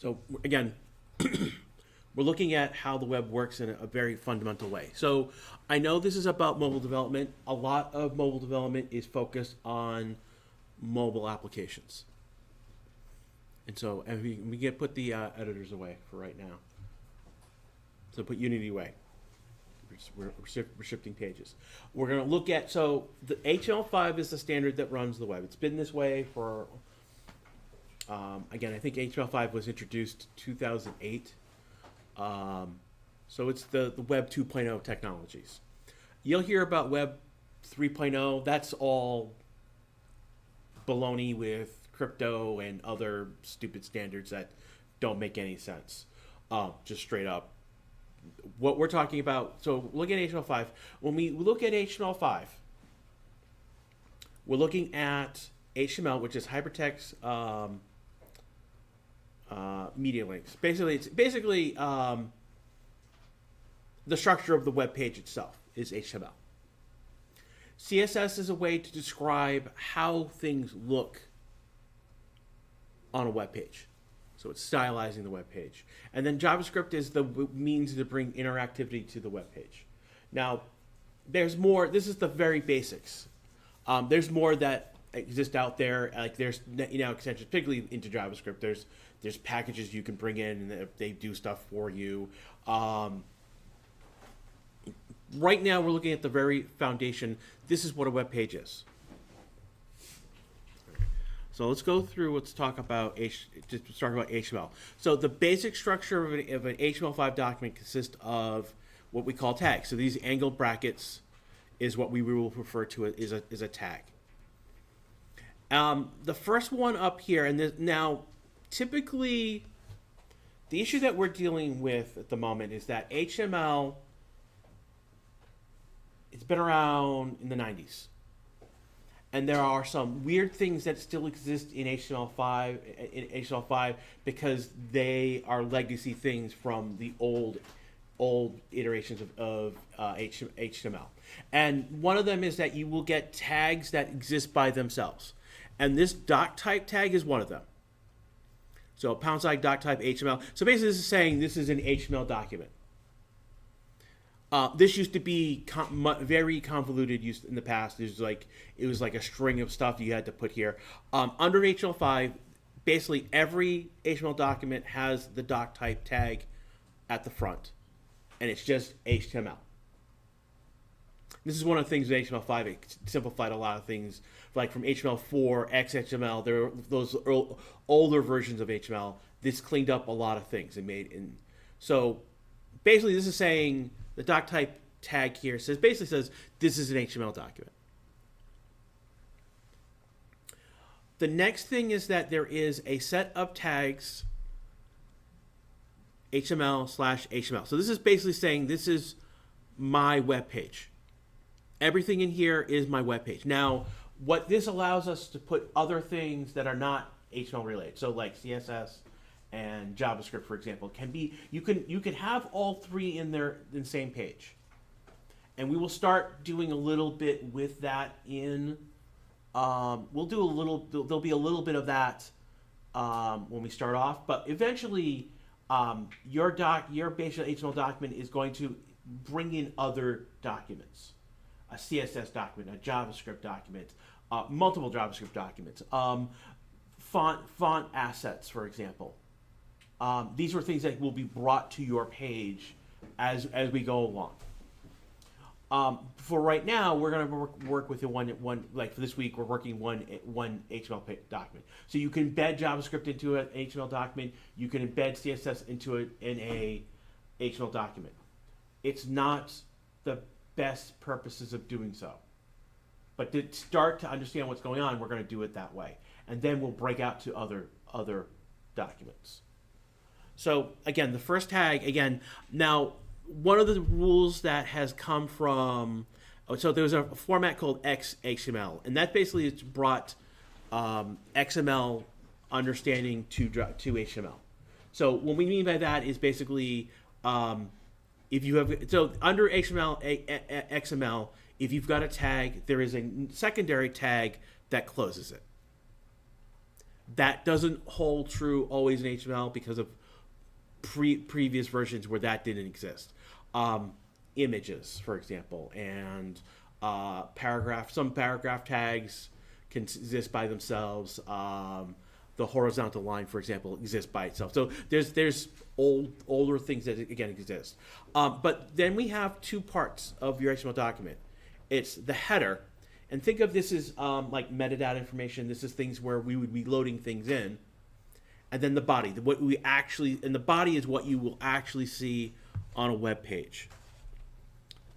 So again, we're looking at how the web works in a very fundamental way. So I know this is about mobile development. A lot of mobile development is focused on mobile applications. And so and we get put the editors away for right now. So put Unity away. We're shifting pages. We're going to look at, so the HTML5 is the standard that runs the web. It's been this way for, again, I think HTML5 was introduced 2008. So it's the Web 2.0 technologies. You'll hear about Web 3.0. That's all baloney with crypto and other stupid standards that don't make any sense. Just straight up. What we're talking about, so look at HTML5. When we look at HTML5, we're looking at HTML, which is hypertext media links. Basically, it's the structure of the web page itself is HTML. CSS is a way to describe how things look on a web page. So it's stylizing the web page. And then JavaScript is the means to bring interactivity to the web page. Now, there's more. This is the very basics. There's more that exist out there. Like there's extensions, particularly into JavaScript. There's packages you can bring in, and they do stuff for you. Right now, we're looking at the very foundation. This is what a web page is. So let's go through. Let's talk about HTML. So the basic structure of an HTML5 document consists of what we call tags. So these angled brackets is what we will refer to as a tag. The first one up here, and now typically the issue that we're dealing with at the moment is that HTML, it's been around in the 90s. And there are some weird things that still exist in HTML5 because they are legacy things from the old iterations of HTML. And one of them is that you will get tags that exist by themselves. And this doc type tag is one of them. So # doc type HTML. So basically this is saying this is an HTML document. This used to be very convoluted use in the past. It was like a string of stuff you had to put here. Under HTML5, basically every HTML document has the doc type tag at the front, and it's just HTML. This is one of the things with HTML5. It simplified a lot of things, like from HTML4, XHTML. There are those older versions of HTML. This cleaned up a lot of things and so basically this is saying. The doc type tag here basically says this is an HTML document. The next thing is that there is a set of tags HTML/HTML. So this is basically saying this is my web page. Everything in here is my web page. Now, what this allows us to put other things that are not HTML related, so like CSS and JavaScript, for example, can be you can have all three in the same page, and we will start doing a little bit with that in. We'll do a little. There'll be a little bit of that when we start off, but eventually, your basic HTML document is going to bring in other documents, a CSS document, a JavaScript document, multiple JavaScript documents, font assets, for example. These are things that will be brought to your page as we go along. For right now, we're going to work with one like for this week. We're working one HTML document. So you can embed JavaScript into an HTML document. You can embed CSS into in a HTML document. It's not the best purposes of doing so, but to start to understand what's going on, we're going to do it that way, and then we'll break out to other documents. So again, the first tag, now one of the rules that has come from, so there was a format called XHTML, and that basically has brought XML understanding to HTML. So what we mean by that is basically if you have, so under XML, if you've got a tag, there is a secondary tag that closes it. That doesn't hold true always in HTML because of previous versions where that didn't exist. Images, for example, and some paragraph tags can exist by themselves. The horizontal line, for example, exists by itself. So there's older things that again exist. But then we have two parts of your XML document. It's the header, and think of this as like metadata information. This is things where we would be loading things in, and then the body. The body is what you will actually see on a web page.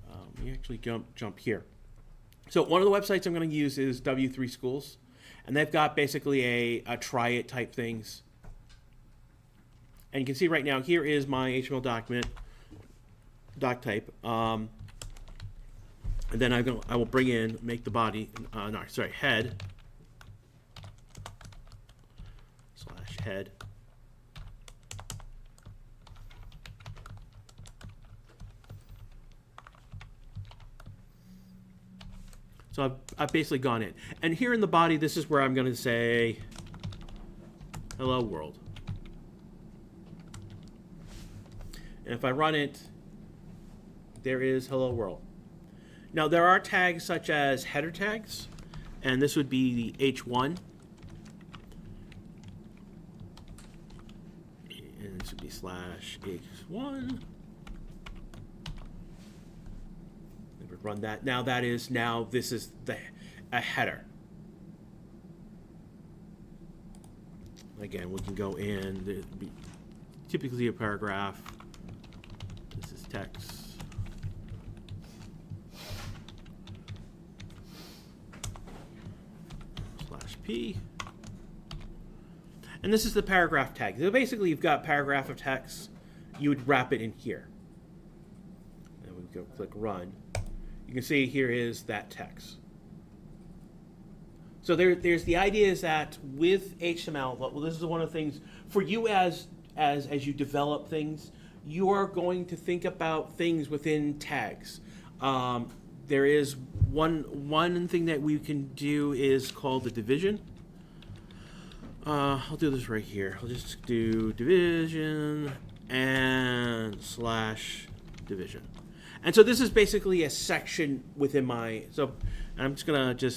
Let me actually jump here. So one of the websites I'm going to use is W3 Schools, and they've got basically a try it type things. And you can see right now here is my HTML document, doc type, and then I will bring in, make the body, head / head. So I've basically gone in. And here in the body, this is where I'm going to say, hello world. And if I run it, there is hello world. Now there are tags such as header tags, and this would be the H1. And this would be /H1. Run that. Now this is a header. Again, we can go in. There'd be typically a paragraph. This is text. /P. And this is the paragraph tag. So basically, you've got paragraph of text. You would wrap it in here. And we go click run. You can see here is that text. So there's the idea is that with HTML, well, this is one of the things for you as you develop things, you are going to think about things within tags. There is one thing that we can do is called the division. I'll do this right here. I'll just do division and /division. And so this is basically a section within my, so I'm just going to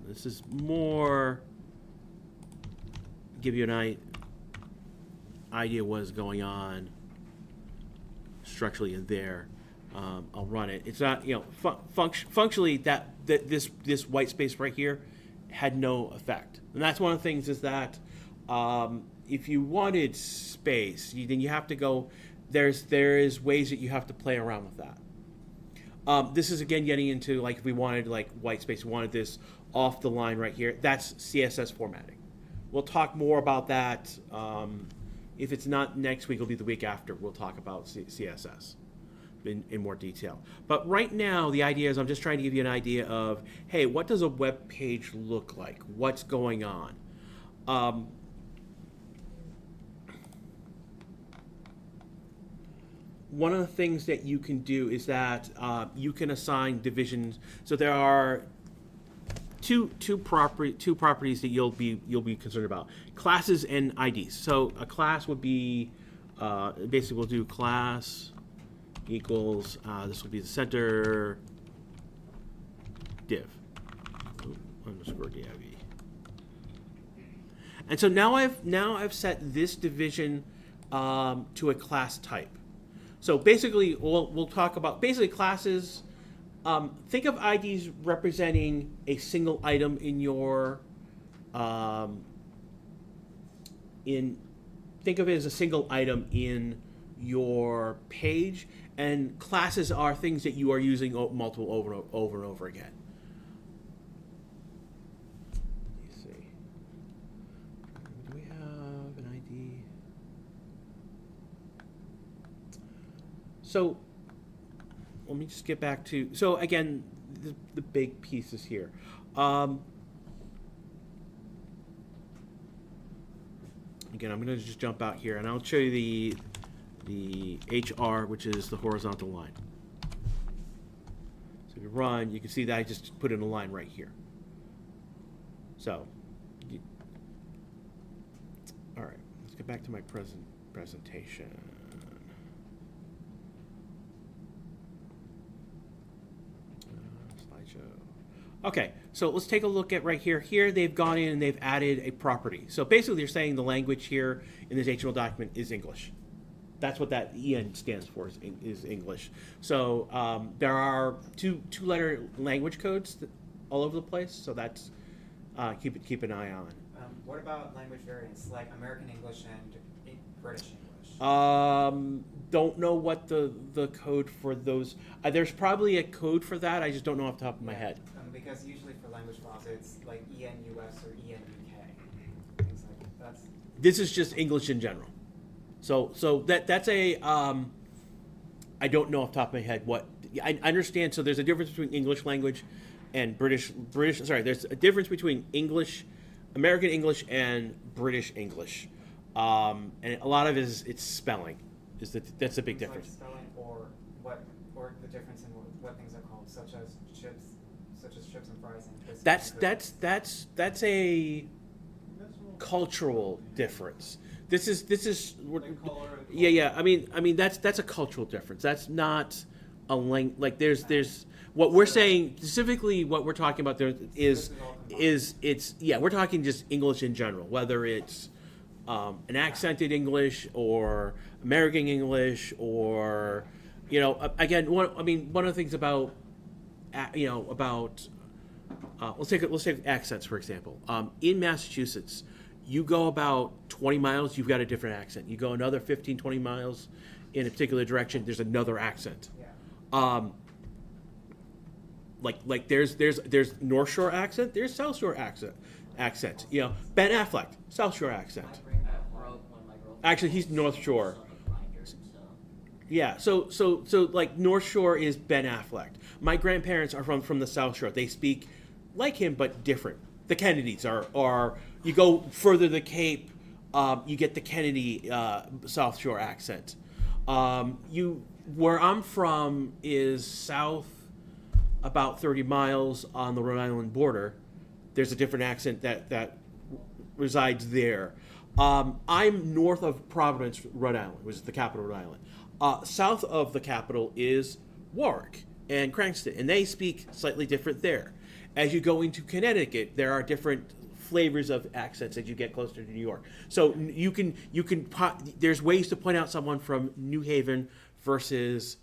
this is more, give you an idea what's going on structurally in there. I'll run it. It's not, functionally this white space right here had no effect. And that's one of the things is that, if you wanted space, then you have to go. There is ways that you have to play around with that. This is again getting into like if we wanted like white space, we wanted this off the line right here. That's CSS formatting. We'll talk more about that. If it's not next week, it'll be the week after. We'll talk about CSS in more detail. But right now, the idea is I'm just trying to give you an idea of, hey, what does a web page look like? What's going on? One of the things that you can do is that you can assign divisions. So there are two properties that you'll be concerned about: classes and IDs. So a class would be basically we'll do class equals this will be the center div underscore div. And so now I've set this division to a class type. So basically, we'll talk about basically classes. Think of IDs representing a single item in your think of it as a single item in your page, and classes are things that you are using multiple over and over again. Let's see. Do we have an ID? So let me just get back to, so again, the big pieces here. Again, I'm going to just jump out here, and I'll show you the HR, which is the horizontal line. So So to run, you can see that I just put in a line right here. So, all right, let's get back to my presentation. Slideshow. Okay, so let's take a look at right here. Here they've gone in and they've added a property. So basically they're saying the language here in this HTML document is English. That's what that EN stands for, is English. So there are two-letter language codes all over the place, so that's keep an eye on. What about language variants, like American English and British English? Don't know what the code for those. There's probably a code for that. I just don't know off the top of my head. Because usually for language files, it's like EN-US or EN-UK. Things like that. This is just English in general. So that's a I don't know off the top of my head what I understand. So there's a difference between English language and British. Sorry, there's a difference between English, American English, and British English, and a lot of it is it's spelling. That's a big difference. Like spelling or the difference in what things are called, such as chips and fries and biscuits. That's a cultural difference. This is yeah. I mean that's a cultural difference. That's not a like there's what we're saying specifically. What we're talking about there is we're talking just English in general, whether it's an accented English or American English or again one of the things about let's take accents for example. In Massachusetts, you go about 20 miles, you've got a different accent. You go another 15, 20 miles in a particular direction, there's another accent. Yeah. Like there's North Shore accent, there's South Shore accent. Ben Affleck, South Shore accent. Actually, he's North Shore. Yeah, so like North Shore is Ben Affleck. My grandparents are from the South Shore. They speak like him but different. The Kennedys are you go further the Cape, you get the Kennedy South Shore accent. Where I'm from is south about 30 miles on the Rhode Island border. There's a different accent that resides there. I'm north of Providence, Rhode Island, which is the capital of Rhode Island. South of the capital is Warwick and Cranston, and they speak slightly different there. As you go into Connecticut, there are different flavors of accents as you get closer to New York. So you can there's ways to point out someone from New Haven versus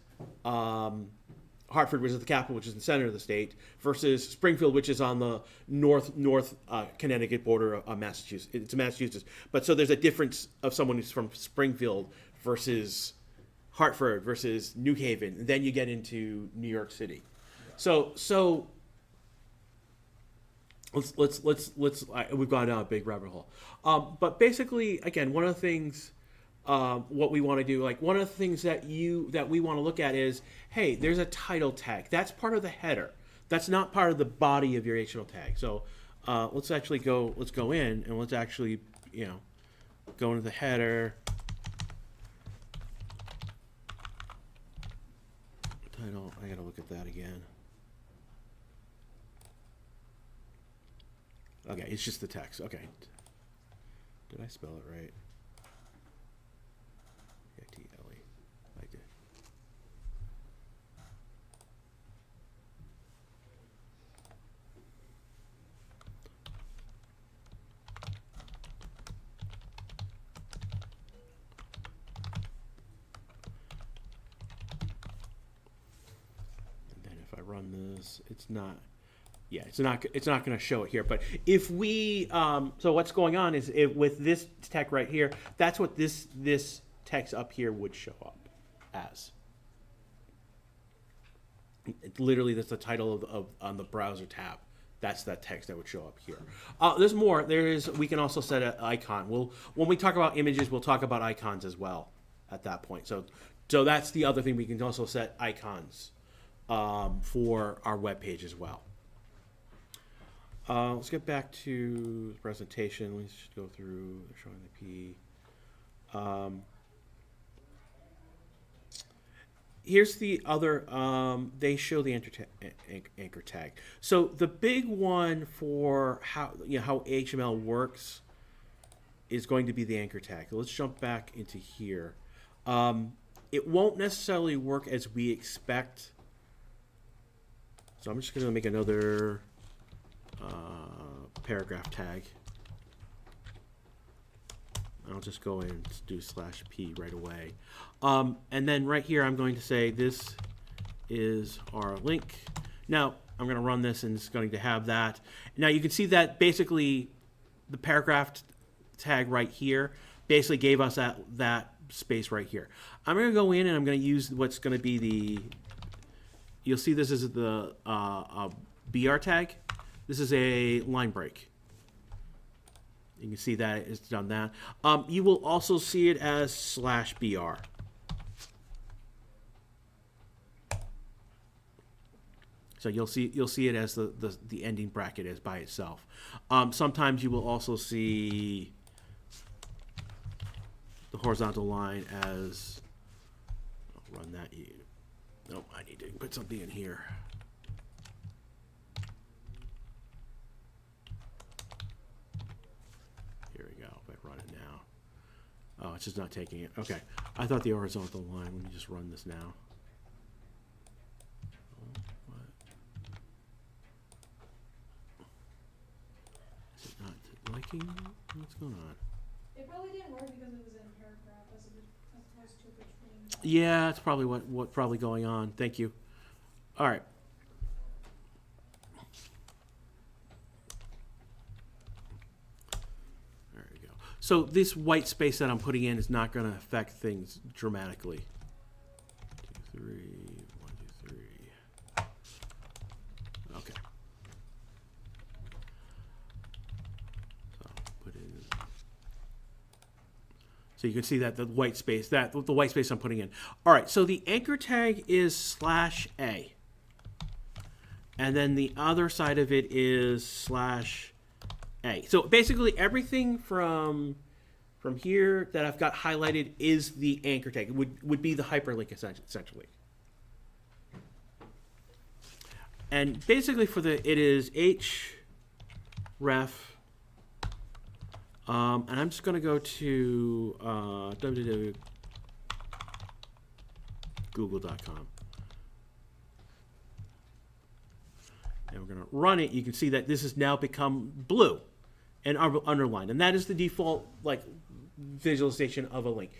Hartford, which is the capital, which is the center of the state, versus Springfield, which is on the north Connecticut border of Massachusetts. It's Massachusetts, but so there's a difference of someone who's from Springfield versus Hartford versus New Haven. And then you get into New York City. So let's we've gone down a big rabbit hole. But basically, again, one of the things what we want to do, like one of the things that we want to look at is, hey, there's a title tag. That's part of the header. That's not part of the body of your HTML tag. So let's go in and let's actually go into the header. Title. I gotta look at that again. Okay, it's just the text. Okay. Did I spell it right? T-L-E. I did. And then if I run this, it's not. Yeah, it's not going to show it here. But if we, so what's going on is with this text right here, that's what this text up here would show up as. Literally, that's the title of on the browser tab. That's that text that would show up here. There's more. We can also set an icon. When we talk about images, we'll talk about icons as well at that point. So that's the other thing. We can also set icons for our web page as well. Let's get back to the presentation. Let's just go through showing the P. here's the other. They show the anchor tag. So the big one for how how HTML works is going to be the anchor tag. Let's jump back into here. It won't necessarily work as we expect. So I'm just going to make another paragraph tag. I'll just go in and do /p right away. And then right here, I'm going to say this is our link. Now, I'm going to run this and it's going to have that. Now, you can see that basically the paragraph tag right here basically gave us that space right here. I'm going to go in and I'm going to use what's going to be the, you'll see this is the BR tag. This is a line break. You can see that it's done that. You will also see it as /BR. So you'll see it as the ending bracket is by itself. Sometimes you will also see the horizontal line as, I'll run that. No, I need to put something in here. Here we go. If I run it now. Oh, it's just not taking it. Okay. I thought the horizontal line. Let me just run this now. Is it not liking? What's going on? It probably didn't work because it was in paragraph as opposed to between. Yeah, that's probably what probably going on. Thank you. All right. There we go. So this white space that I'm putting in is not going to affect things dramatically. 2, 3, 1, 2, 3. Okay. So put in. So you can see that the white space I'm putting in. All right. So the anchor tag is /A. And then the other side of it is /A. So basically everything from here that I've got highlighted is the anchor tag. It would be the hyperlink essentially. And basically it is href. And I'm just going to go to www.google.com. And we're going to run it. You can see that this has now become blue and underlined. And that is the default visualization of a link.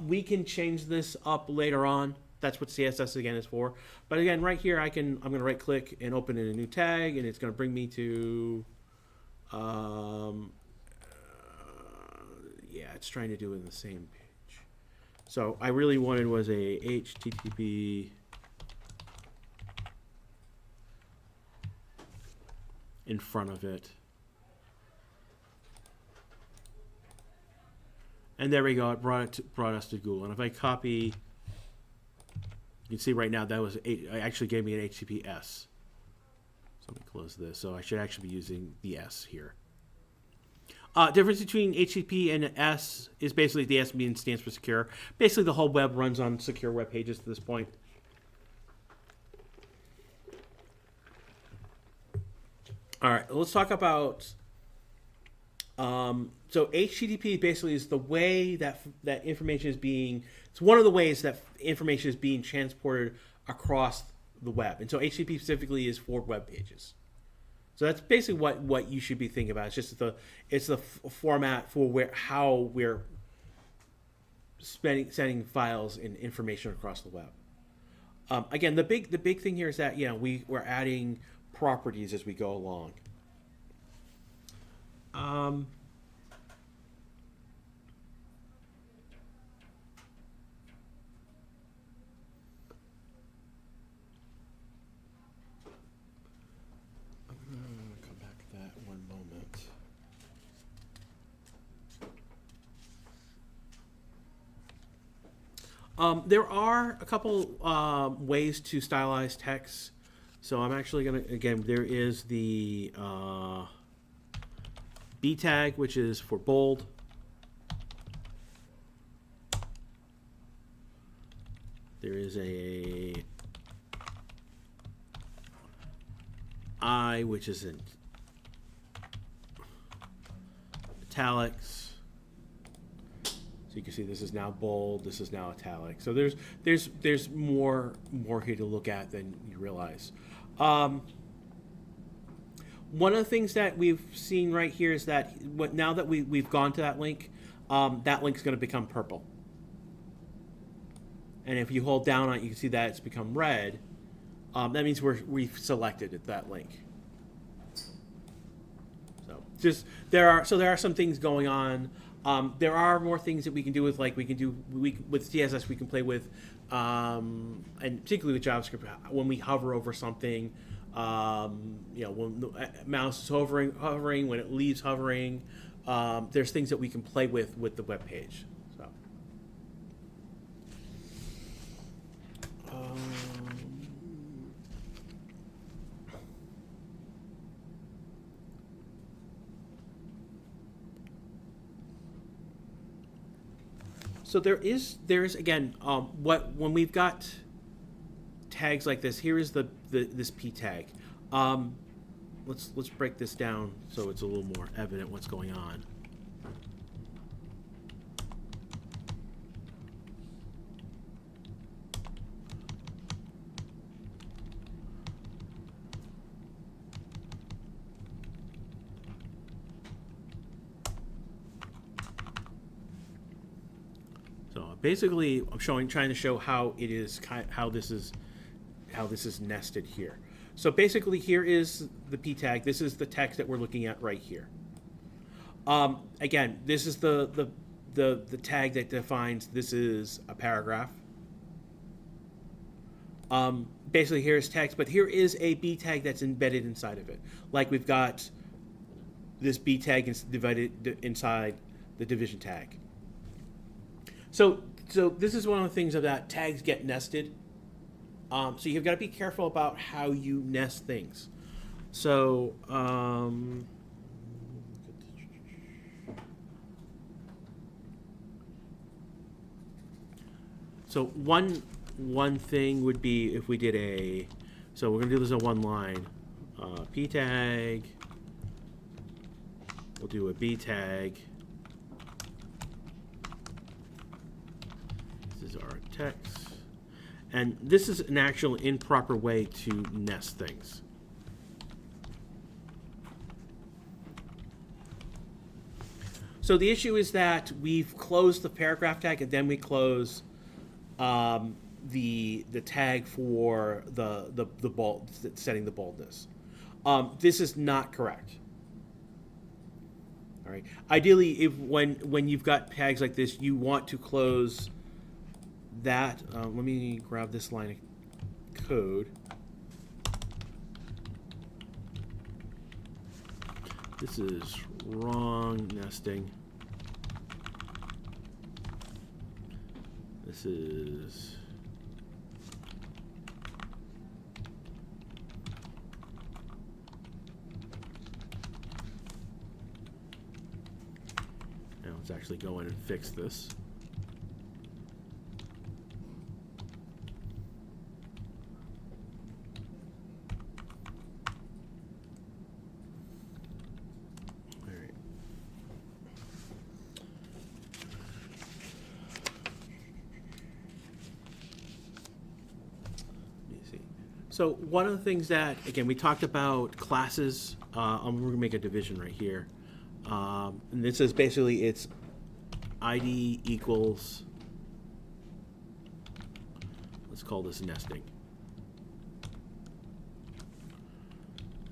We can change this up later on. That's what CSS again is for. But again, right here, I'm going to right click and open in a new tag, and it's going to bring me to, yeah, it's trying to do it in the same page. So I really wanted was a HTTP in front of it. And there we go. It brought us to Google. And if I copy, you can see right now that was it actually gave me an HTTPS. So let me close this. So I should actually be using the S here. Difference between HTTP and S is basically the S stands for secure. Basically, the whole web runs on secure web pages to this point. All right, let's talk about. So HTTP basically is the way that information is being. It's one of the ways that information is being transported across the web, and so HTTP specifically is for web pages. So that's basically what you should be thinking about. It's just the format for how we're sending files and information across the web. Again, the big thing here is that we're adding properties as we go along. Come back to that one moment. There are a couple ways to stylize text. So I'm actually going to, again, there is the B tag, which is for bold. There there is a I, which is in italics. So you can see this is now bold, this is now italic. So there's more here to look at than you realize. One of the things that we've seen right here is that now that we've gone to that link, that link's going to become purple. And if you hold down on it, you can see that it's become red. That means we've selected that link. So there are some things going on. There are more things that we can do with with CSS. We can play with, and particularly with JavaScript, when we hover over something. When the mouse is hovering, when it leaves hovering, there's things that we can play with the web page. So there is again when we've got tags like this. Here is this p tag. Let's break this down so it's a little more evident what's going on. Basically, I'm trying to show how it is, how this is nested here. So basically, here is the p tag. This is the text that we're looking at right here. Again, this is the tag that defines this is a paragraph. Basically, here's text, but here is a b tag that's embedded inside of it. Like we've got this b tag is divided inside the division tag. So this is one of the things of that tags get nested. So you've got to be careful about how you nest things. So one thing would be if we did so we're gonna do this in one line. P tag. We'll do a B tag. Our text, and this is an actual improper way to nest things. So the issue is that we've closed the paragraph tag and then we close the tag for the bold, setting the boldness. This is not correct. All right. Ideally, when you've got tags like this, you want to close that. Let me grab this line of code. This is wrong nesting. This is now let's actually go in and fix this. So one of the things that, again, we talked about classes. We're going to make a division right here. And this is basically it's ID equals, let's call this nesting.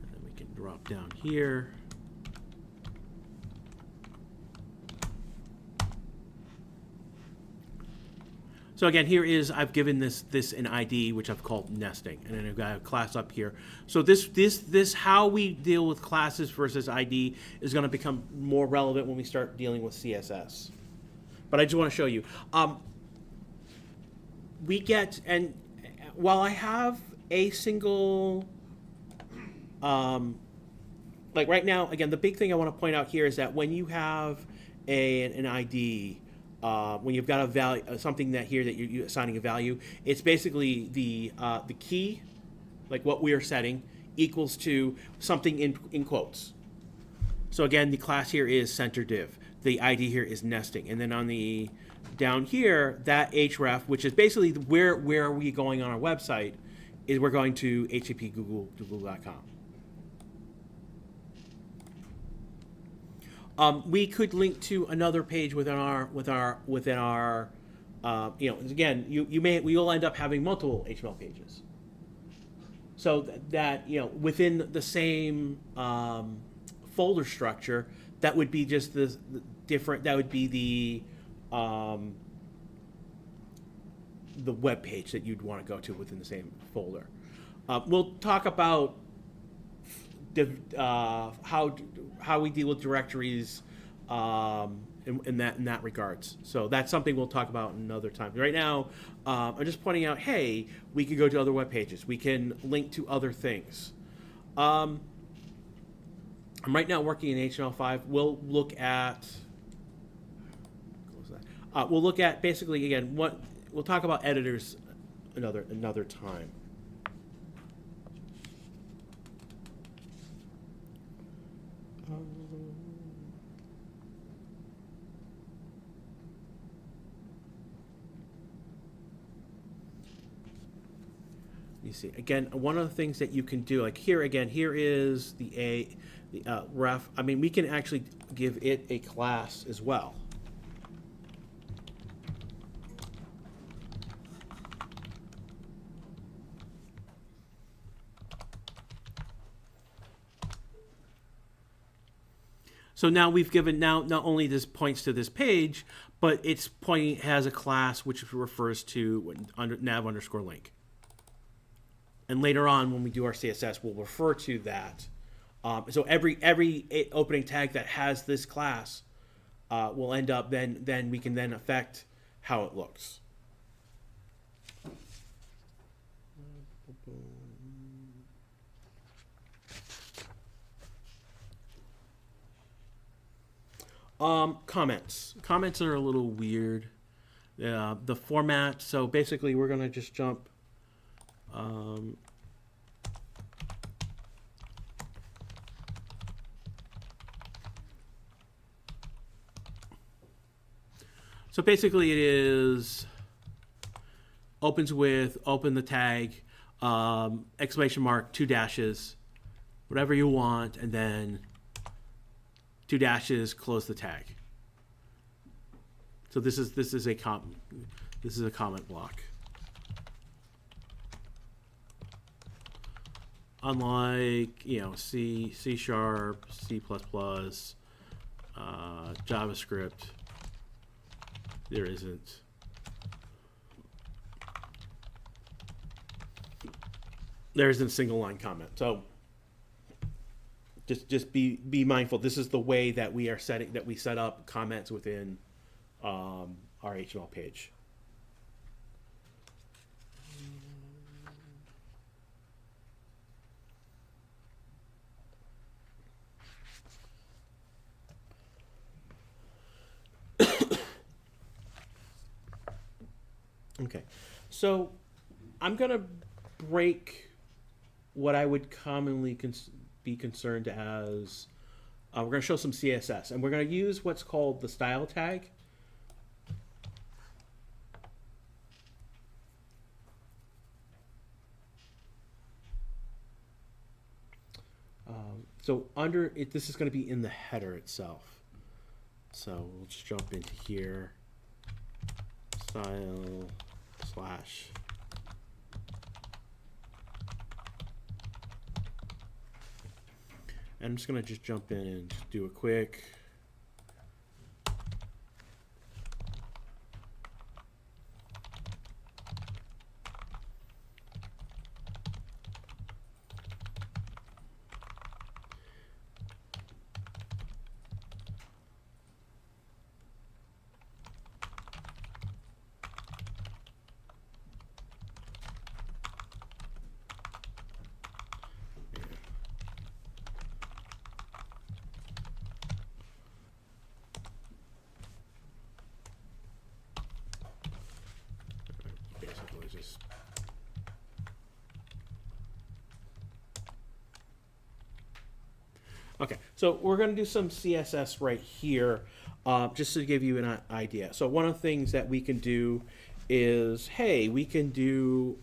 And then we can drop down here. So again, here is, I've given this an ID, which I've called nesting, and then I've got a class up here. So this how we deal with classes versus ID is going to become more relevant when we start dealing with CSS. But I just want to show you. We get, and while I have a single, like right now, again, the big thing I want to point out here is that when you have an ID, when you've got a value, something that here that you're assigning a value, it's basically the key, like what we are setting, equals to something in quotes. So again, the class here is center div. The ID here is nesting, and then on the down here, that href, which is basically where are we going on our website, is we're going to http google.com. We could link to another page within our again, we will end up having multiple HTML pages. So that within the same folder structure, that would be just the different. That would be the web page that you'd want to go to within the same folder. We'll talk about how we deal with directories in that regards. So that's something we'll talk about another time. Right now, I'm just pointing out, hey, we can go to other web pages. We can link to other things. I'm right now working in HTML5. We'll look at basically again we'll talk about editors another time. You see, again, one of the things that you can do, like here is the ref. I mean, we can actually give it a class as well. So now we've given, not only this points to this page, but it's has a class which refers to nav_link. And later on, when we do our CSS, we'll refer to that. So every opening tag that has this class will end up then we can then affect how it looks. Comments. Comments are a little weird. The format. So basically, we're gonna just jump. So basically, it is opens with open the tag, exclamation mark, 2 dashes, whatever you want, and then 2 dashes, close the tag. So this is a comment block. Unlike C#, C++, JavaScript, there isn't. There isn't a single line comment. So just be mindful. This is the way that we set up comments within our HTML page. Okay, so I'm gonna break what I would commonly be concerned as. We're gonna show some CSS, and we're gonna use what's called the style tag. So under it, this is going to be in the header itself. So we'll just jump into here. Style / and I'm just going to just jump in and just do a quick Okay, so we're going to do some CSS right here, just to give you an idea. So one of the things that we can do is, hey, we can do.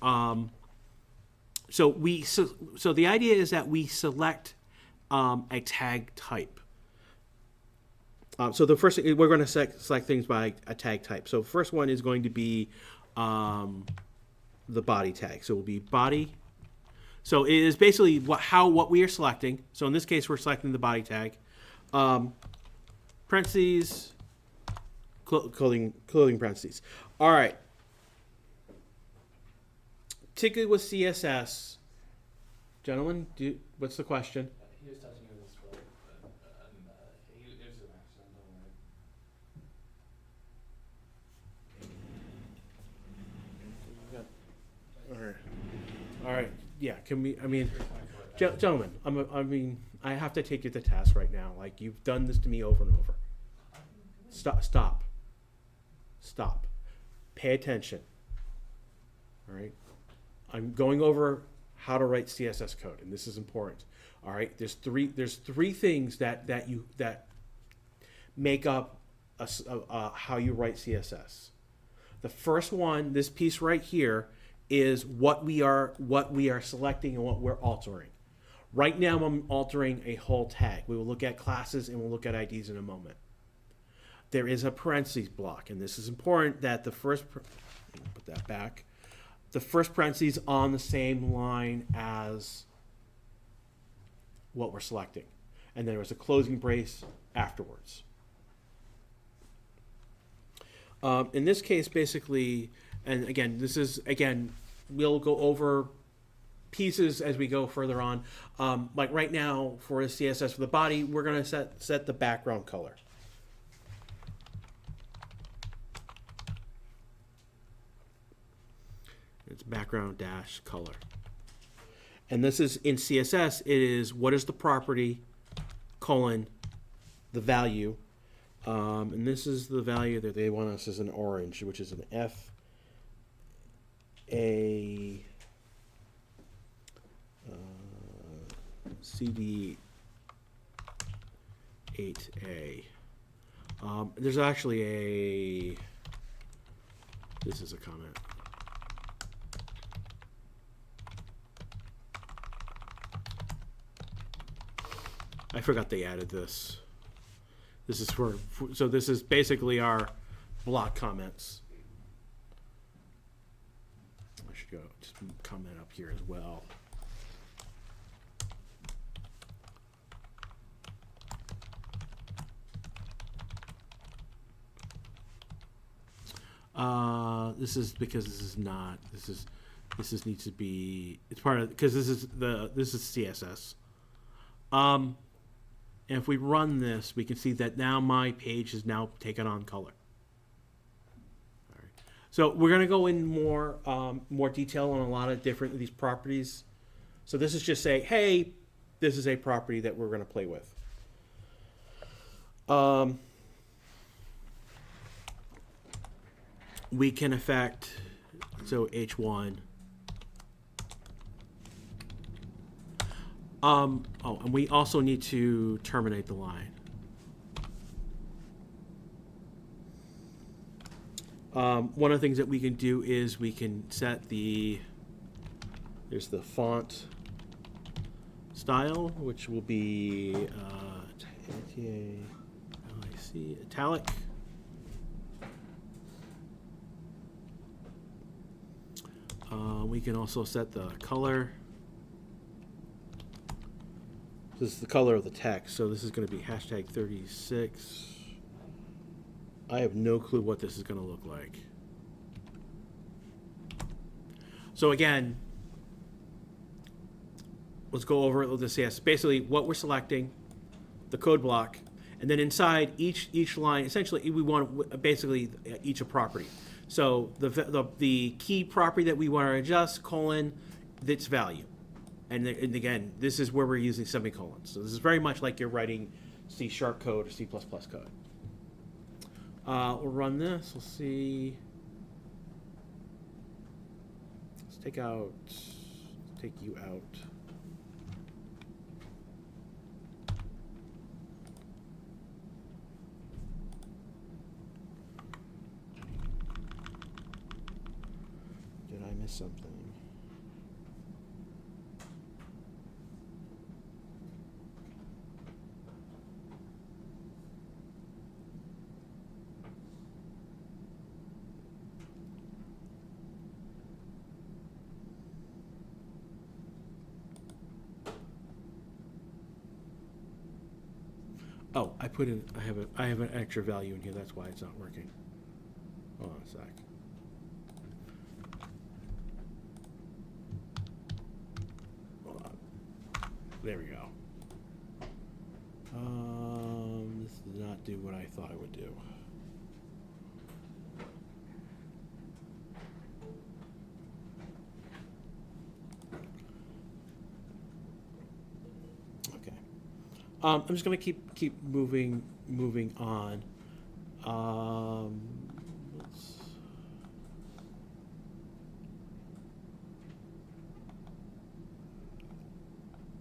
So the idea is that we select a tag type. So the first we're going to select things by a tag type. So first one is going to be the body tag. So it will be body. So it is basically what we are selecting. So in this case, we're selecting the body tag. Parentheses, clothing parentheses. All right. Particularly with CSS, gentlemen, what's the question? He was touching with his foot, but it was an accident, don't worry. All right. Yeah. Can we? I mean, gentlemen. I have to take you to task right now. Like you've done this to me over and over. Stop. Pay attention. All right. I'm going over how to write CSS code, and this is important. All right. There's three things that make up how you write CSS. The first one, this piece right here, is what we are selecting and what we're altering. Right now, I'm altering a whole tag. We will look at classes and we'll look at IDs in a moment. There is a parentheses block, and this is important that the first. Put that back. The first parentheses on the same line as what we're selecting, and there was a closing brace afterwards. In this case, basically, and again, we'll go over pieces as we go further on. Like right now, for the CSS for the body, we're going to set the background color. It's background dash color. And this is in CSS, it is what is the property, colon, the value. And this is the value that they want us as an orange, which is an CD8A. There's actually this is a comment. I forgot they added this. This is so this is basically our block comments. I should go just comment up here as well. This is because this is not. This needs to be. It's part of because this is CSS. And if we run this, we can see that now my page is now taken on color. All right. So we're going to go in more detail on a lot of different of these properties. So this is just say, hey, this is a property that we're going to play with. We can affect, so H1. And we also need to terminate the line. One of the things that we can do is we can set there's the font style, which will be italic. We can also set the color. This is the color of the text, so this is going to be hashtag 36. I have no clue what this is going to look like. So again, let's go over it with the CS. Basically, what we're selecting, the code block, and then inside each line, essentially, we want basically each a property. So the key property that we want to adjust, colon, its value. And again, this is where we're using semicolons. So this is very much like you're writing C# code or C++ code. We'll run this. We'll see. Let's take you out. missed something. Oh, I put in. I have an extra value in here. That's why it's not working. Hold on a sec. Hold on. There we go. This did not do what I thought it would do. Okay. I'm just gonna keep moving on. Let's,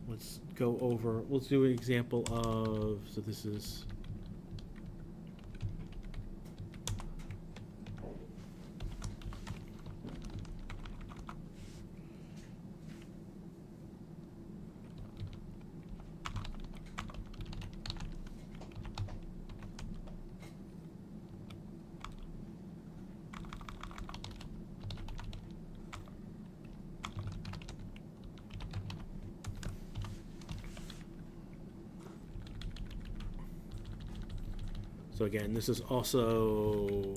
let's go over. Let's do an example of. So this is. So again, this is also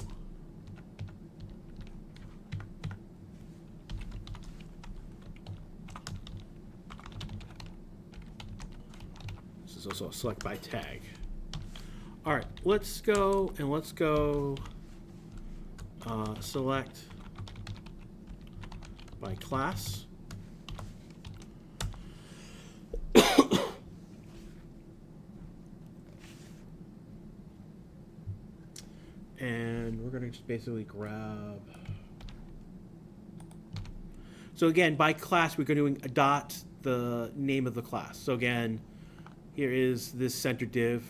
a select by tag. All right, let's go select by class. And we're going to just basically grab. So again, by class, we're going to dot the name of the class. So again, here is this center div.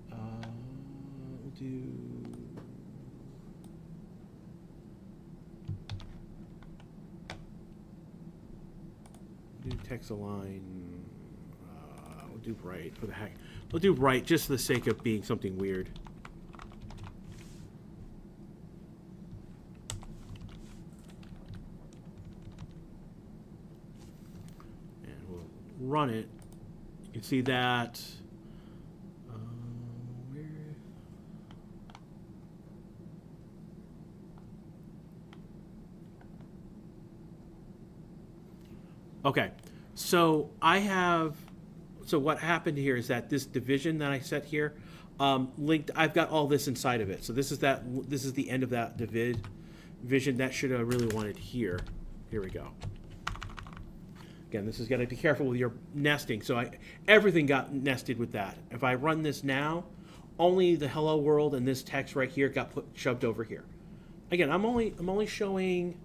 We'll do. Text align. We'll do right for the heck. We'll do right just for the sake of being something weird. Run it, you can see that okay, so what happened here is that this division that I set here linked. I've got all this inside of it, so this is the end of that division that should have really wanted here. Here we go. Again, this is got to be careful with your nesting. So everything got nested with that. If I run this now, only the hello world and this text right here got shoved over here. Again, I'm only showing.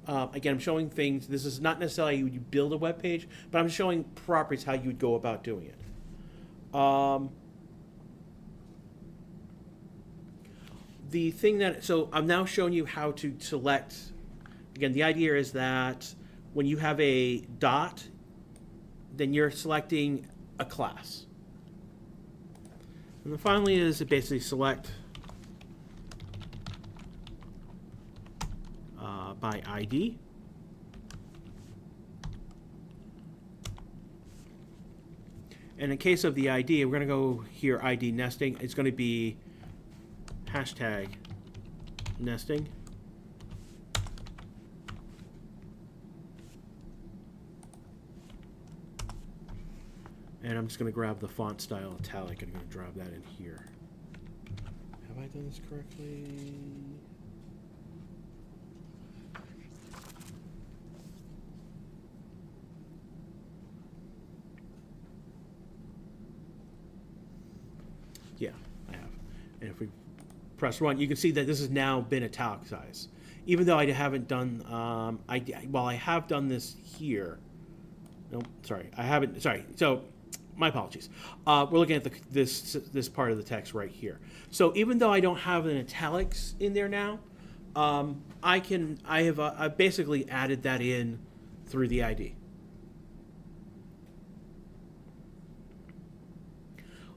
Again, I'm showing things. This is not necessarily how you would build a web page, but I'm showing properties how you would go about doing it. The thing that I'm now showing you how to select. Again, the idea is that when you have a dot, then you're selecting a class. And then finally is basically select by ID. And in case of the ID, we're going to go here, ID nesting. It's going to be hashtag nesting. And I'm just going to grab the font style italic and I'm going to drop that in here. Have I done this correctly? Yeah, I have. And if we press run, you can see that this has now been italicized. Even though I haven't done, I have done this here. No, sorry, I haven't. Sorry, so. My apologies. We're looking at this part of the text right here. So even though I don't have an italics in there now, I've basically added that in through the ID.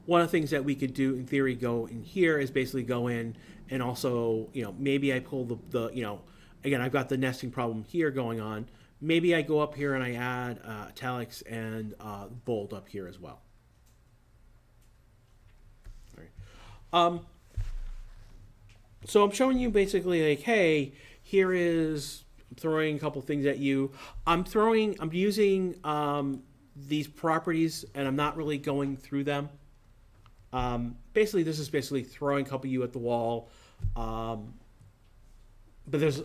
One of the things that we could do in theory go in here is basically go in and also, maybe I pull the again, I've got the nesting problem here going on. Maybe I go up here and I add italics and bold up here as well. All right. So I'm showing you basically like, hey, here is throwing a couple things at you. I'm using these properties and I'm not really going through them. Basically, this is basically throwing a couple of you at the wall. But there's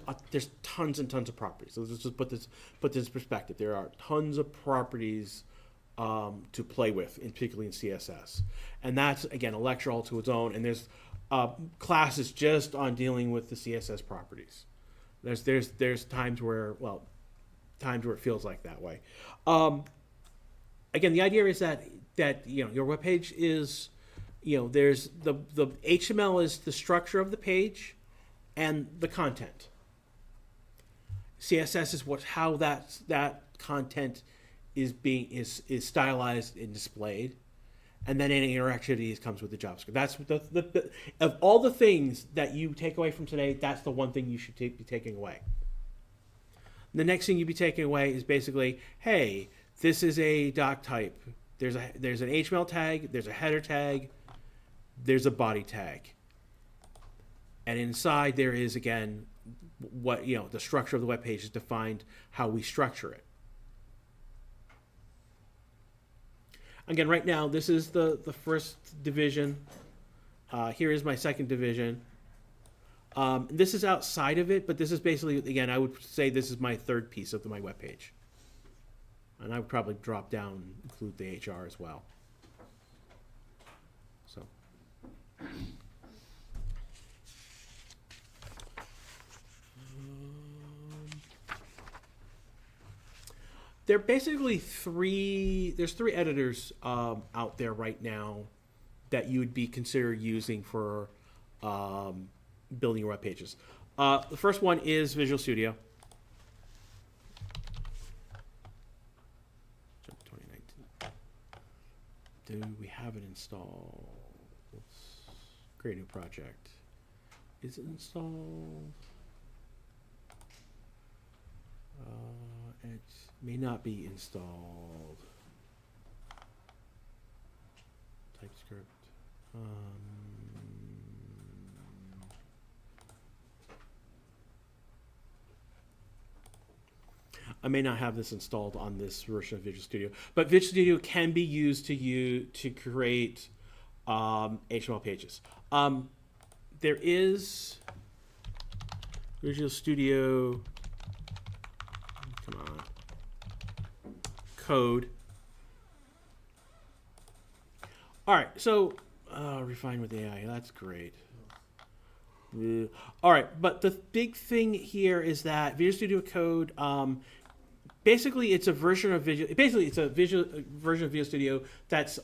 tons and tons of properties. So let's just put this in perspective. There are tons of properties to play with, particularly in CSS, and that's again a lecture all to its own. And there's classes just on dealing with the CSS properties. There's times where it feels like that way. Again, the idea is that your web page is there's the HTML is the structure of the page and the content. CSS is how that content is stylized and displayed, and then any interactivity comes with the JavaScript. That's the of all the things that you take away from today, that's the one thing you should be taking away. The next thing you'd be taking away is basically, hey, this is a doc type. There's an HTML tag, there's a header tag, there's a body tag. And inside there is, again, what the structure of the web page is defined how we structure it. Again, right now, this is the first division. Here is my second division. This is outside of it, but this is basically, again, I would say this is my third piece of my web page. And I would probably drop down, include the HR as well. So. There are basically there's three editors out there right now that you would be consider using for building your web pages. The first one is Visual Studio. 2019. Do we have it installed? Let's create a new project. Is it installed? It may not be installed. TypeScript. I may not have this installed on this version of Visual Studio, but Visual Studio can be used to create HTML pages. There is Visual Studio. Come on. Code. All right, so refine with AI. That's great. All right, but the big thing here is that Visual Studio Code. Basically, it's a version of Visual. Basically, it's a version of Visual Studio that's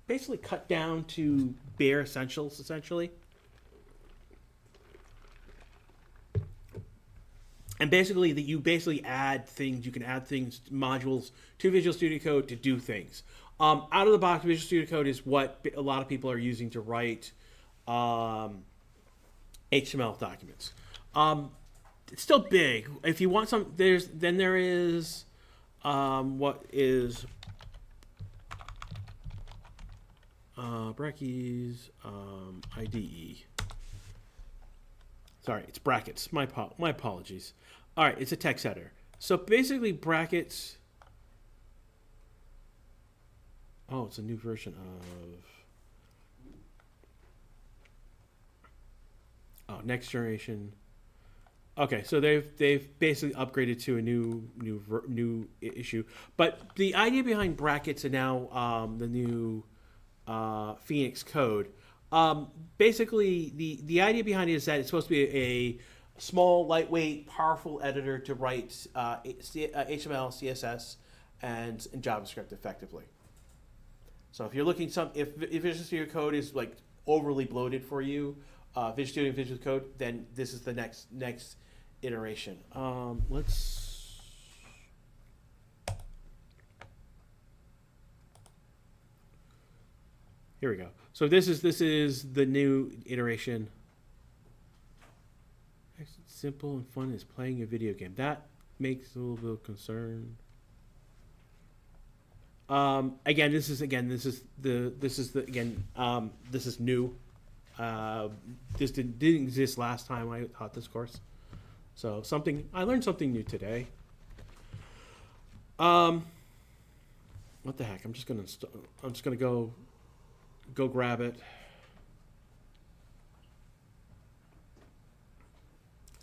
basically cut down to bare essentials, essentially. And basically, you add things. You can add things, modules to Visual Studio Code to do things. Out of the box, Visual Studio Code is what a lot of people are using to write HTML documents. It's still big. If you want some, there is what is Brecky's IDE. Sorry, it's brackets. My apologies. All right, it's a text editor. So basically, brackets. Oh, it's a new version of. Next generation. Okay, so they've basically upgraded to a new issue. But the idea behind brackets and now the new Phoenix code. Basically, the idea behind it is that it's supposed to be a small, lightweight, powerful editor to write HTML, CSS, and JavaScript effectively. So if you're looking if Visual Studio Code is like overly bloated for you, Visual Studio and Visual Code, then this is the next iteration. Let's. Here we go. So this is the new iteration. Simple and fun as playing a video game. That makes a little bit of concern. Again, this is new. This didn't exist last time I taught this course. So I learned something new today. What the heck? I'm just gonna go grab it.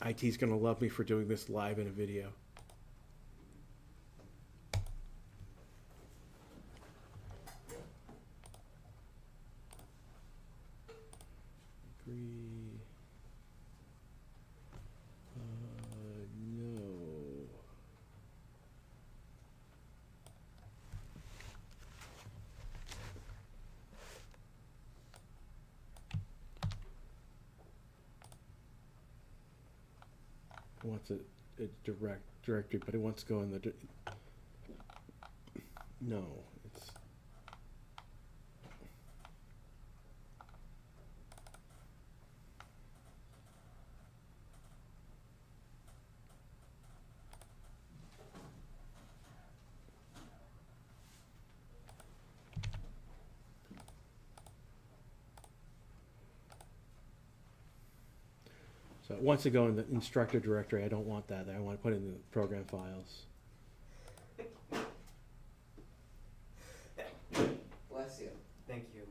IT's gonna love me for doing this live in a video. Agree. No. It wants a directory, but it wants to go in the. No, it's. So it wants to go in the instructor directory. I don't want that there. I want to put it in the program files. Bless you. Thank you.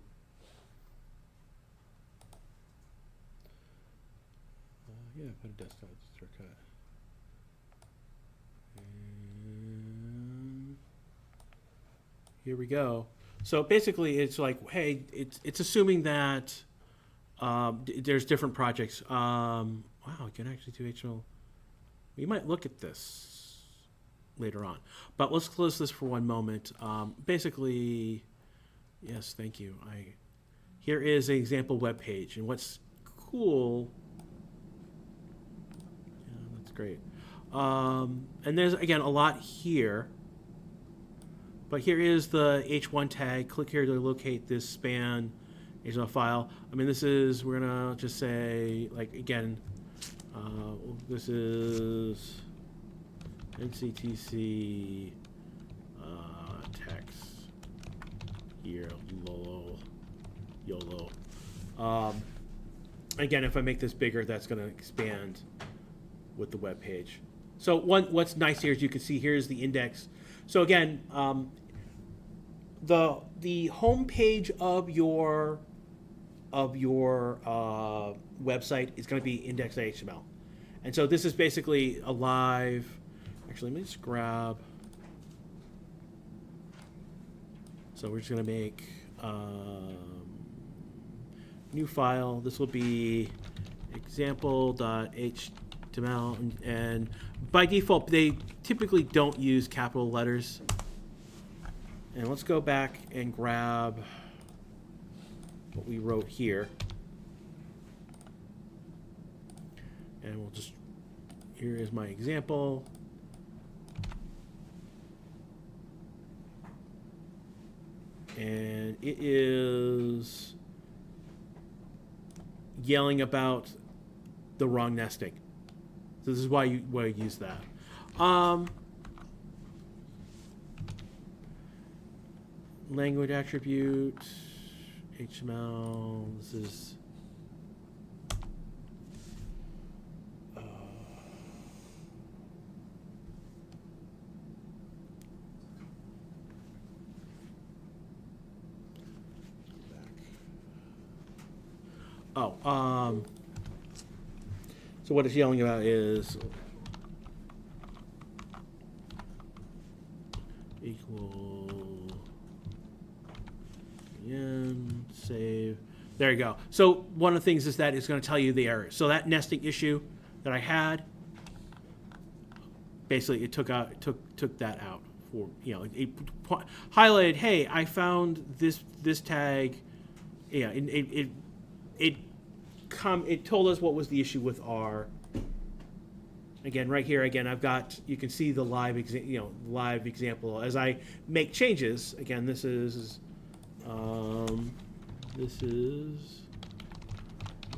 Yeah, put a desktop shortcut. And here we go. So basically, it's like, hey, it's assuming that there's different projects. Wow, you can actually do HTML. We might look at this later on, but let's close this for one moment. Basically, yes, thank you. Here is an example web page, and what's cool. Yeah, that's great. And there's again a lot here. But here is the H1 tag. Click here to locate this span HTML file. I mean, we're gonna just say, like, again, this is NCTC text here, YOLO. Again, if I make this bigger, that's gonna expand with the web page. So what's nice here is you can see here's the index. So again, the home page of your website is going to be index.html, and so this is basically a live. Actually, let me just grab. So we're just going to make new file. This will be example.html, and by default, they typically don't use capital letters. And let's go back and grab what we wrote here. And we'll just, here is my example. And it is yelling about the wrong nesting. So this is why you use that. Language attribute, HTML, this is so what it's yelling about is equal save. There you go. So one of the things is that it's going to tell you the error. So that nesting issue that I had, basically it took that out for, you know, it highlighted, hey, I found this tag. Yeah, it it told us what was the issue with our. Again, right here, again, I've got, you can see the live example. As I make changes, again, this is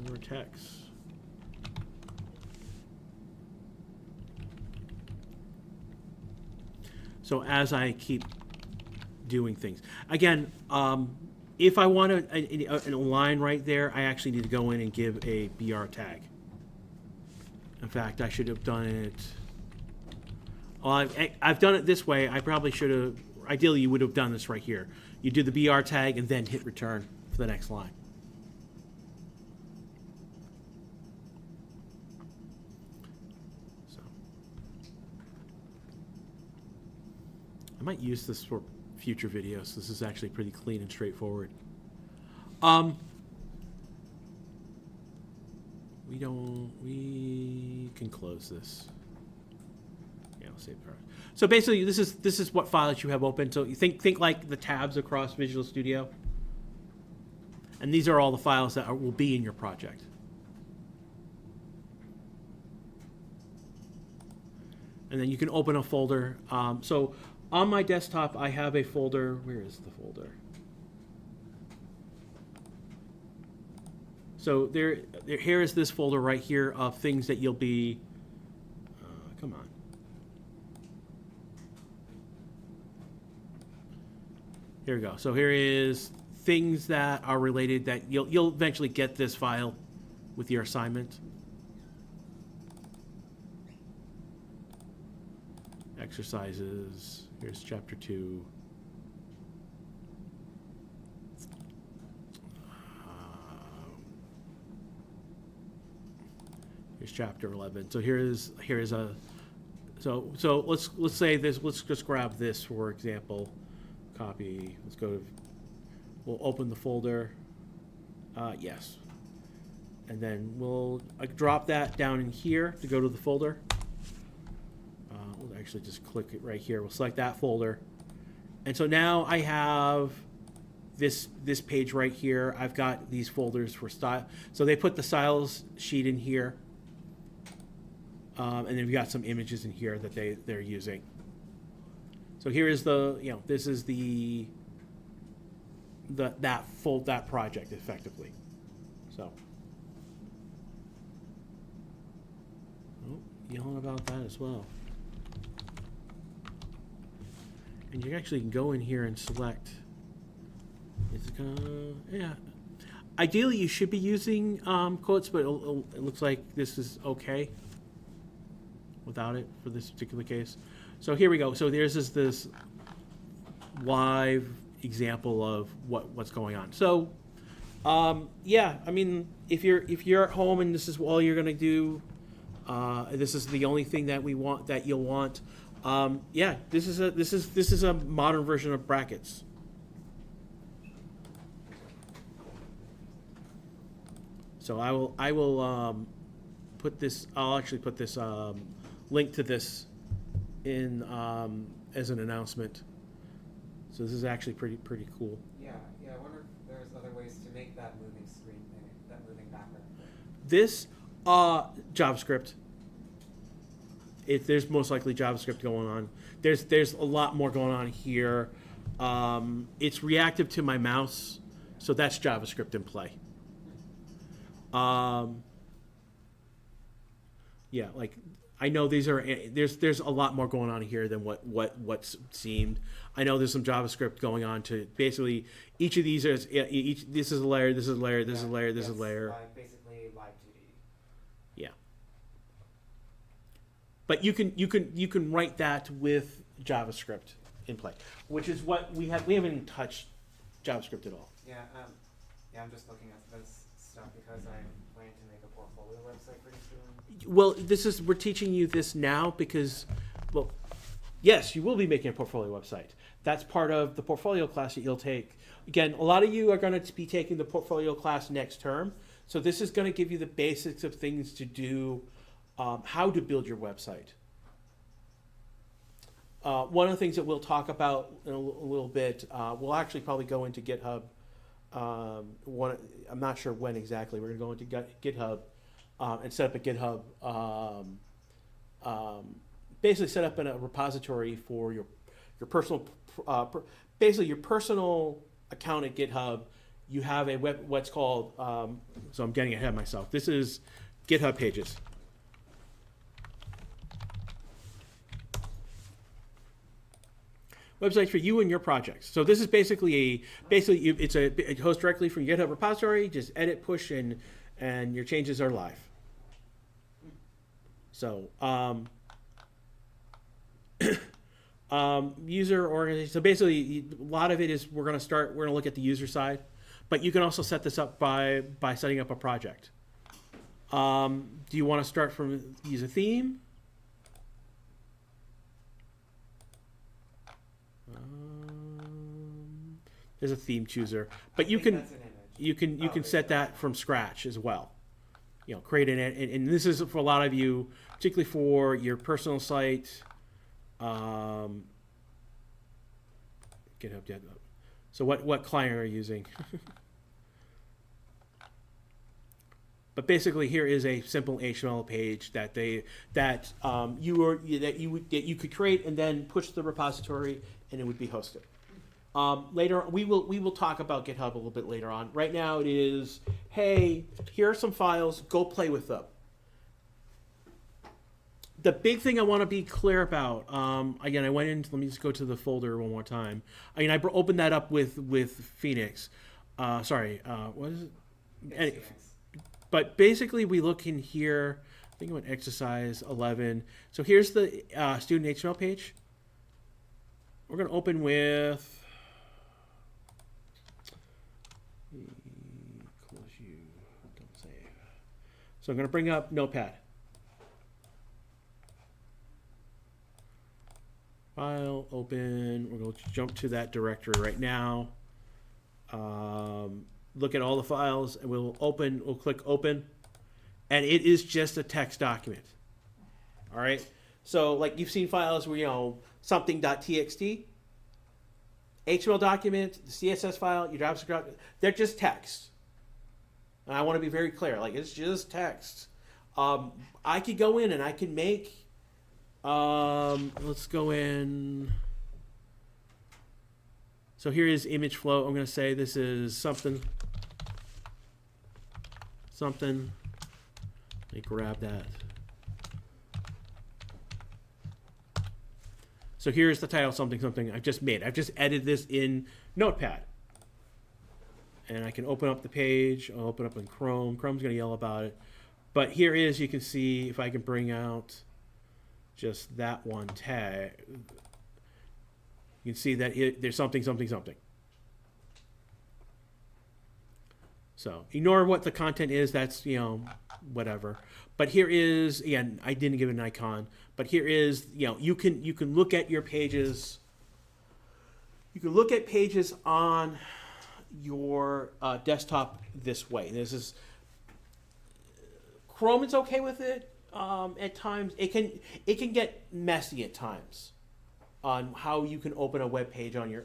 Vortex. So as I keep doing things, again, if I want a line right there, I actually need to go in and give a BR tag. In fact, I should have done it. Well, I've done it this way. I probably should have. Ideally, you would have done this right here. You do the BR tag and then hit return for the next line. So I might use this for future videos. This is actually pretty clean and straightforward. We can close this. Yeah, I'll save it. So basically, this is what files you have open. So you think like the tabs across Visual Studio, and these are all the files that will be in your project. And then you can open a folder. So on my desktop, I have a folder. Where is the folder? So here is this folder right here of things that you'll be, come on. Here we go. So here is things that are related that you'll eventually get this file with your assignment. Exercises. Here's chapter 2. Here's chapter 11. So here's a so let's say this. Let's just grab this for example. Copy. Let's go to. We'll open the folder. Yes. And then we'll drop that down in here to go to the folder. We'll actually just click it right here. We'll select that folder. And so now I have this page right here. I've got these folders for style. So they put the styles sheet in here. And then we've got some images in here that they're using. So here is this is that project effectively. So, yelling about that as well. And you actually can go in here and select. Yeah. Ideally, you should be using quotes, but it looks like this is okay without it for this particular case. So here we go. So there's this live example of what's going on. So yeah, I mean, if you're at home and this is all you're gonna do, this is the only thing that you'll want. Yeah, this is a modern version of brackets. So I will put this. I'll actually put this link to this in as an announcement. So this is actually pretty cool. Yeah. I wonder if there's other ways to make that moving screen thing, that moving background thing. This JavaScript. There's most likely JavaScript going on. There's a lot more going on here. It's reactive to my mouse, so that's JavaScript in play. Yeah, like I know there's a lot more going on here than what's seemed. I know there's some JavaScript going on to basically each of these is this is a layer, this is a layer, this is a layer, this is a layer. Basically live 2D. Yeah. But you can write that with JavaScript in play, which is what we haven't even touched JavaScript at all. Yeah. I'm just looking at this stuff because I'm planning to make a portfolio website pretty soon. Well, we're teaching you this now because, well, yes, you will be making a portfolio website. That's part of the portfolio class that you'll take. Again, a lot of you are going to be taking the portfolio class next term. So this is going to give you the basics of things to do, how to build your website. One of the things that we'll talk about in a little bit, we'll actually probably go into GitHub I'm not sure when exactly. We're going to go into GitHub and set up a GitHub. Basically, set up a repository for your personal, basically your personal account at GitHub. You have a what's called. So I'm getting ahead of myself. This is GitHub Pages. Websites for you and your projects. So this is basically it hosts directly from your GitHub repository. Just edit, push, and your changes are live. So user organization. So basically, a lot of it is we're going to look at the user side, but you can also set this up by setting up a project. Do you want to start from use a theme? There's a theme chooser, but you can set that from scratch as well. You know, create and this is for a lot of you, particularly for your personal site. GitHub. So what client are you using? But basically, here is a simple HTML page that you could create and then push to the repository, and it would be hosted. Later, we will talk about GitHub a little bit later on. Right now, it is, hey, here are some files. Go play with them. The big thing I want to be clear about. Again, I went in. Let me just go to the folder one more time. I mean, I opened that up with Phoenix. What is it? But basically, we look in here. I think I went exercise 11. So here's the student HTML page. We're going to open with. So I'm going to bring up Notepad. File, open. We're going to jump to that directory right now. Look at all the files, and we'll click open. And it is just a text document. All right? So like you've seen files where, something.txt, HTML document, the CSS file, your JavaScript, they're just text. And I want to be very clear, like it's just text. I could go in and I can make, let's go in. So here is image flow. I'm going to say this is something. Let me grab that. So here's the title, something I've just made. I've just edited this in Notepad. And I can open up the page. I'll open up in Chrome. Chrome's going to yell about it. But here is, you can see, if I can bring out just that one tag, you can see that there's something. So ignore what the content is. That's, whatever. But here is, again, I didn't give it an icon. But here is, you can look at your pages. You can look at pages on your desktop this way. This is Chrome is okay with it. At times, it can get messy at times on how you can open a web page on your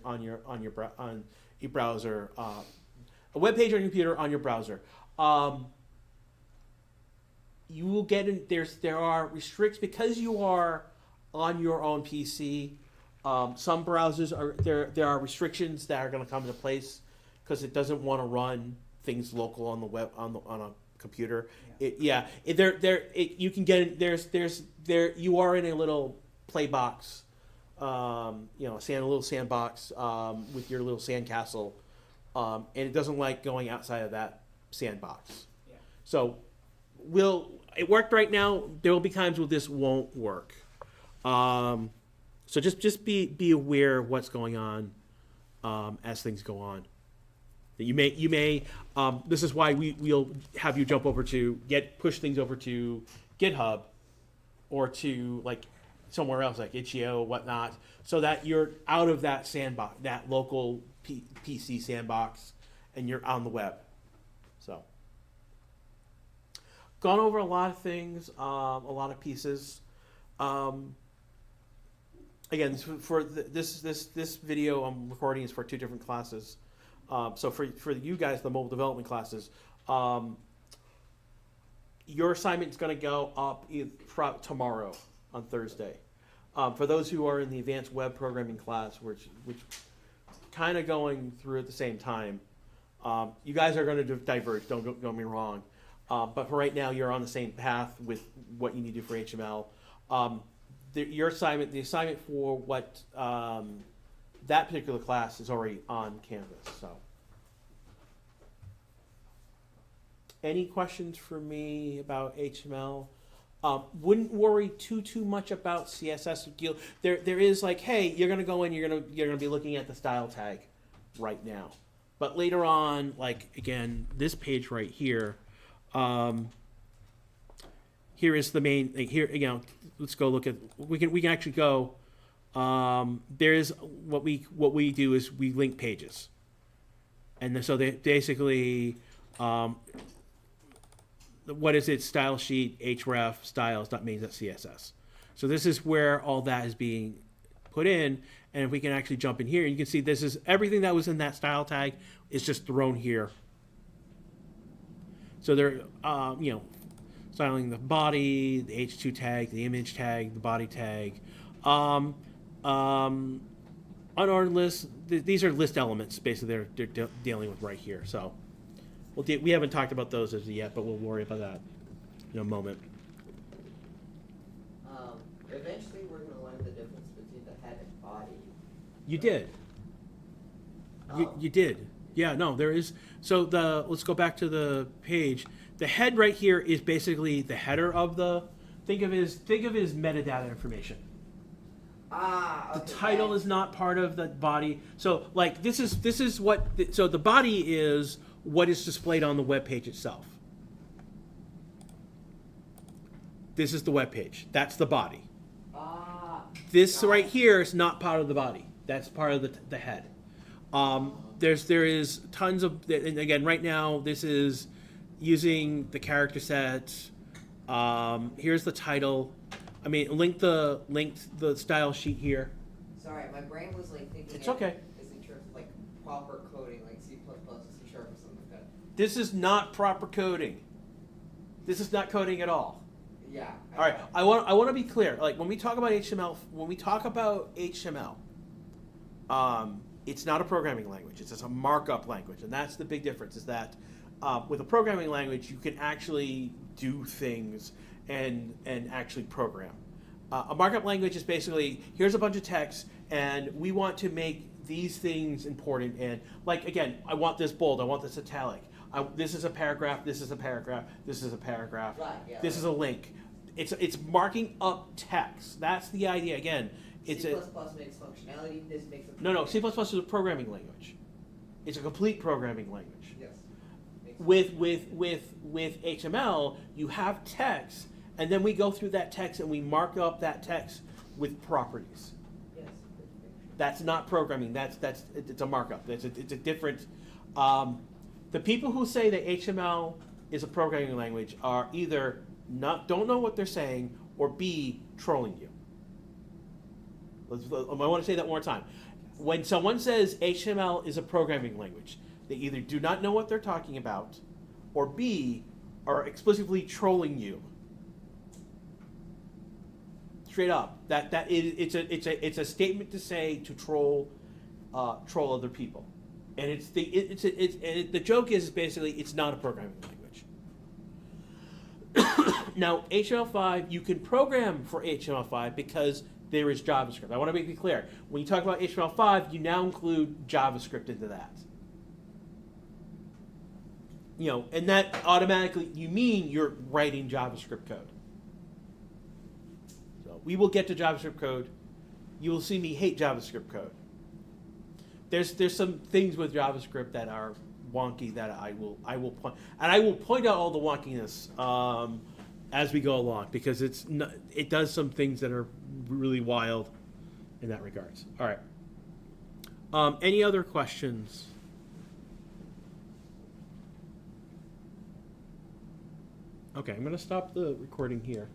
browser, a web page on your computer on your browser. You will get in. There are restrictions because you are on your own PC. Some browsers are there are restrictions that are going to come into place because it doesn't want to run things local on the web on a computer. You can get in, you are in a little play box, a little sandbox with your little sandcastle, and it doesn't like going outside of that sandbox. Yeah. So it worked right now. There will be times where this won't work. So just be aware of what's going on as things go on. You may. This is why we'll have you jump over to push things over to GitHub, or to like somewhere else like Itch.io, whatnot, so that you're out of that sandbox, that local PC sandbox, and you're on the web. So, gone over a lot of things, a lot of pieces. Again, for this video I'm recording is for two different classes. So for you guys, the mobile development classes, your assignment is going to go up tomorrow on Thursday. For those who are in the advanced web programming class, which kind of going through at the same time, you guys are going to diverge. Don't get me wrong, but for right now, you're on the same path with what you need to do for HTML. Your assignment, the assignment for what that particular class is already on Canvas. So, any questions for me about HTML? Wouldn't worry too much about CSS. There is like, hey, you're gonna go in, you're gonna be looking at the style tag right now, but later on, like again, this page right here, here is the main. Like here, let's go look at. We can actually go. There's what we do is we link pages, and so they basically. What is it? Style sheet, href, styles.main.css. So this is where all that is being put in. And if we can actually jump in here, you can see this is everything that was in that style tag is just thrown here. So they're, styling the body, the h2 tag, the image tag, the body tag. Unordered list, these are list elements basically they're dealing with right here. So. We haven't talked about those as yet, but we'll worry about that in a moment. Eventually, we're going to learn the difference between the head and body. You did. Oh. You did. Yeah, no, there is. So let's go back to the page. The head right here is basically the header of the. Think of it as metadata information. Okay. The title is not part of the body. So like this is what. So the body is what is displayed on the web page itself. This is the web page. That's the body. This right here is not part of the body. That's part of the head. There is tons of, and again, right now this is using the character set. Here's the title. I mean, link the style sheet here. Sorry, my brain was like thinking. It's okay. Is in terms of like proper coding, like C++, C# or something like that. This is not proper coding. This is not coding at all. Yeah. All right. I want to be clear. Like when we talk about HTML, it's not a programming language. It's just a markup language, and that's the big difference. Is that with a programming language, you can actually do things and actually program. A markup language is basically here's a bunch of text, and we want to make these things important. And like again, I want this bold. I want this italic. This is a paragraph. This is a paragraph. This is a paragraph. Right, yeah, this is a link. It's marking up text. That's the idea. Again, it's C++ makes functionality. This makes a no. C++ is a programming language. It's a complete programming language. Yes. With HTML, you have text, and then we go through that text and we mark up that text with properties. Yes. That's not programming. It's a markup. It's a different. The people who say that HTML is a programming language are either don't know what they're saying, or B, trolling you. I want to say that one more time. When someone says HTML is a programming language, they either do not know what they're talking about, or B, are explicitly trolling you. Straight up, it's a statement to say to troll other people, and the joke is basically it's not a programming language. Now, HTML5, you can program for HTML5 because there is JavaScript. I want to make it clear. When you talk about HTML5, you now include JavaScript into that. And that automatically, you mean you're writing JavaScript code. So we will get to JavaScript code. You will see me hate JavaScript code. There's some things with JavaScript that are wonky that I will point, and I will point out all the wonkiness as we go along, because it does some things that are really wild in that regards. All right. Any other questions? Okay, I'm going to stop the recording here.